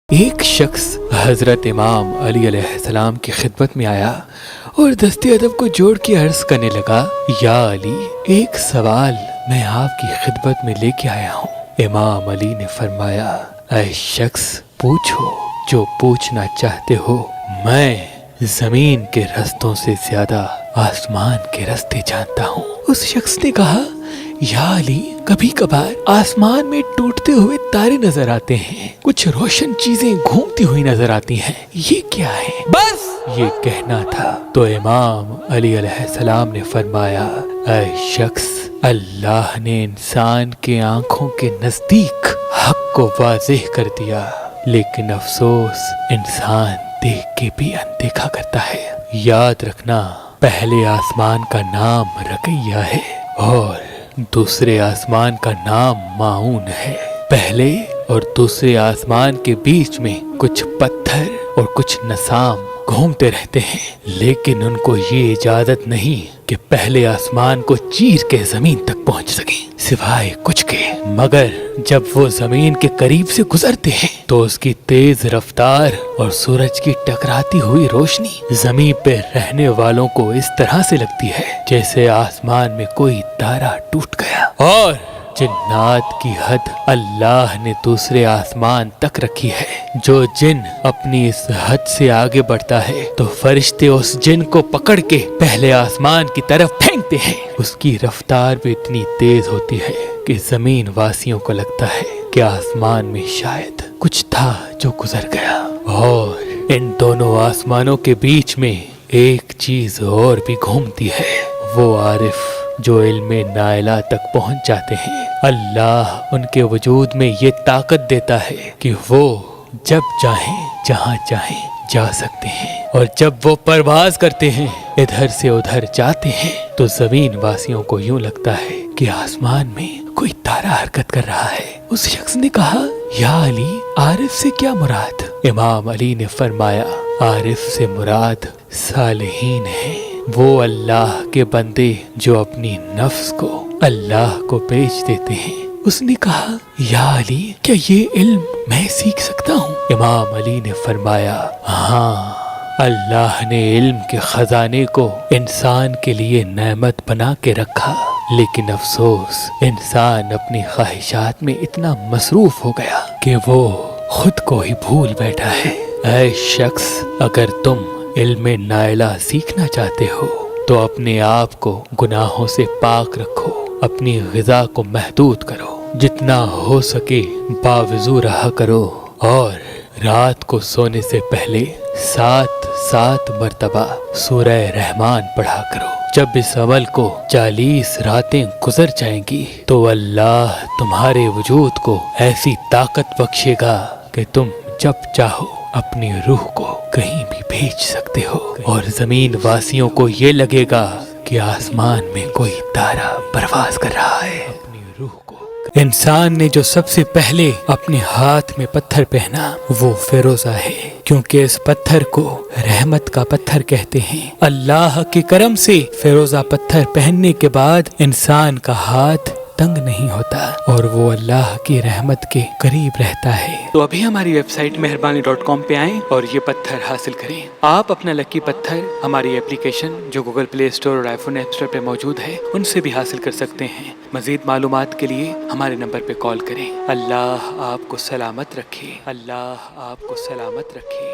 ایک شخص حضرت امام علی علیہ السلام کی خدمت میں آیا اور دست ادب کو جوڑ کے عرض کرنے لگا، یا علی، ایک سوال میں آپ کی خدمت میں لے کے آیا ہوں۔ امام علی نے فرمایا، اے شخص، پوچھو جو پوچھنا چاہتے ہو۔ میں زمین کے رستوں سے زیادہ آسمان کے رستے جانتا ہوں۔ اس شخص نے کہا، یا علی، کبھی کبھار آسمان میں ٹوٹتے ہوئے تارے نظر آتے ہیں، کچھ روشن چیزیں گھومتی ہوئی نظر آتی ہیں، یہ کیا ہے؟ بس یہ کہنا تھا تو امام علی علیہ السلام نے فرمایا، اے شخص، اللہ نے انسان کے آنکھوں کے نزدیک حق کو واضح کر دیا، لیکن افسوس انسان دیکھ کے بھی اندیکھا کرتا ہے۔ یاد رکھنا، پہلے آسمان کا نام رقیہ ہے اور دوسرے آسمان کا نام ماؤن ہے۔ پہلے اور دوسرے آسمان کے بیچ میں کچھ پتھر اور کچھ نسام گھومتے رہتے ہیں، لیکن ان کو یہ اجازت نہیں کہ پہلے آسمان کو چیر کے زمین تک پہنچ سکیں، سوائے کچھ کے۔ مگر جب وہ زمین کے قریب سے گزرتے ہیں تو اس کی تیز رفتار اور سورج کی ٹکراتی ہوئی روشنی زمین پہ رہنے والوں کو اس طرح سے لگتی ہے جیسے آسمان میں کوئی تارا ٹوٹ گیا۔ اور جنات کی حد اللہ نے دوسرے آسمان تک رکھی ہے۔ جو جن اپنی اس حد سے آگے بڑھتا ہے تو فرشتے اس جن کو پکڑ کے پہلے آسمان کی طرف پھینکتے ہیں۔ اس کی رفتار بھی اتنی تیز ہوتی ہے کہ زمین واسیوں کو لگتا ہے کہ آسمان میں شاید کچھ تھا جو گزر گیا۔ اور ان دونوں آسمانوں کے بیچ میں ایک چیز اور بھی گھومتی ہے، وہ عارف جو علم نائلہ تک پہنچ جاتے ہیں۔ اللہ ان کے وجود میں یہ طاقت دیتا ہے کہ وہ جب چاہیں جہاں چاہیں جا سکتے ہیں، اور جب وہ پرواز کرتے ہیں، ادھر سے ادھر جاتے ہیں، تو زمین واسیوں کو یوں لگتا ہے کہ آسمان میں کوئی تارا حرکت کر رہا ہے۔ اس شخص نے کہا، یا علی، عارف سے کیا مراد؟ امام علی نے فرمایا، عارف سے مراد صالحین ہیں، وہ اللہ کے بندے جو اپنی نفس کو اللہ کو بیچ دیتے ہیں۔ اس نے کہا، یا علی، کیا یہ علم میں سیکھ سکتا ہوں؟ امام علی نے فرمایا، ہاں، اللہ نے علم کے خزانے کو انسان کے لیے نعمت بنا کے رکھا، لیکن افسوس انسان اپنی خواہشات میں اتنا مصروف ہو گیا کہ وہ خود کو ہی بھول بیٹھا ہے۔ اے شخص، اگر تم علم نائلہ سیکھنا چاہتے ہو تو اپنے آپ کو گناہوں سے پاک رکھو، اپنی غذا کو محدود کرو، جتنا ہو سکے باوضو رہا کرو، اور رات کو سونے سے پہلے 7 مرتبہ سورہ رحمان پڑھا کرو۔ جب اس عمل کو 40 راتیں گزر جائیں گی تو اللہ تمہارے وجود کو ایسی طاقت بخشے گا کہ تم جب چاہو اپنی روح کو کہیں بھی بھیج سکتے ہو، اور زمین واسیوں کو یہ لگے گا کہ آسمان میں کوئی تارا پرواز کر رہا ہے۔ اپنی روح کو انسان نے جو سب سے پہلے اپنے ہاتھ میں پتھر پہنا وہ فیروزہ ہے، کیونکہ اس پتھر کو رحمت کا پتھر کہتے ہیں۔ اللہ کے کرم سے فیروزہ پتھر پہننے کے بعد انسان کا ہاتھ تنگ نہیں ہوتا اور وہ اللہ کی رحمت کے قریب رہتا ہے۔ تو ابھی ہماری ویب سائٹ مہربانی.com پہ آئیں اور یہ پتھر حاصل کریں۔ آپ اپنا لکی پتھر ہماری اپلیکیشن جو گوگل پلے اسٹور اور آئی فون ایپ اسٹور پہ موجود ہے ان سے بھی حاصل کر سکتے ہیں۔ مزید معلومات کے لیے ہمارے نمبر پہ کال کریں۔ اللہ آپ کو سلامت رکھے، اللہ آپ کو سلامت رکھے۔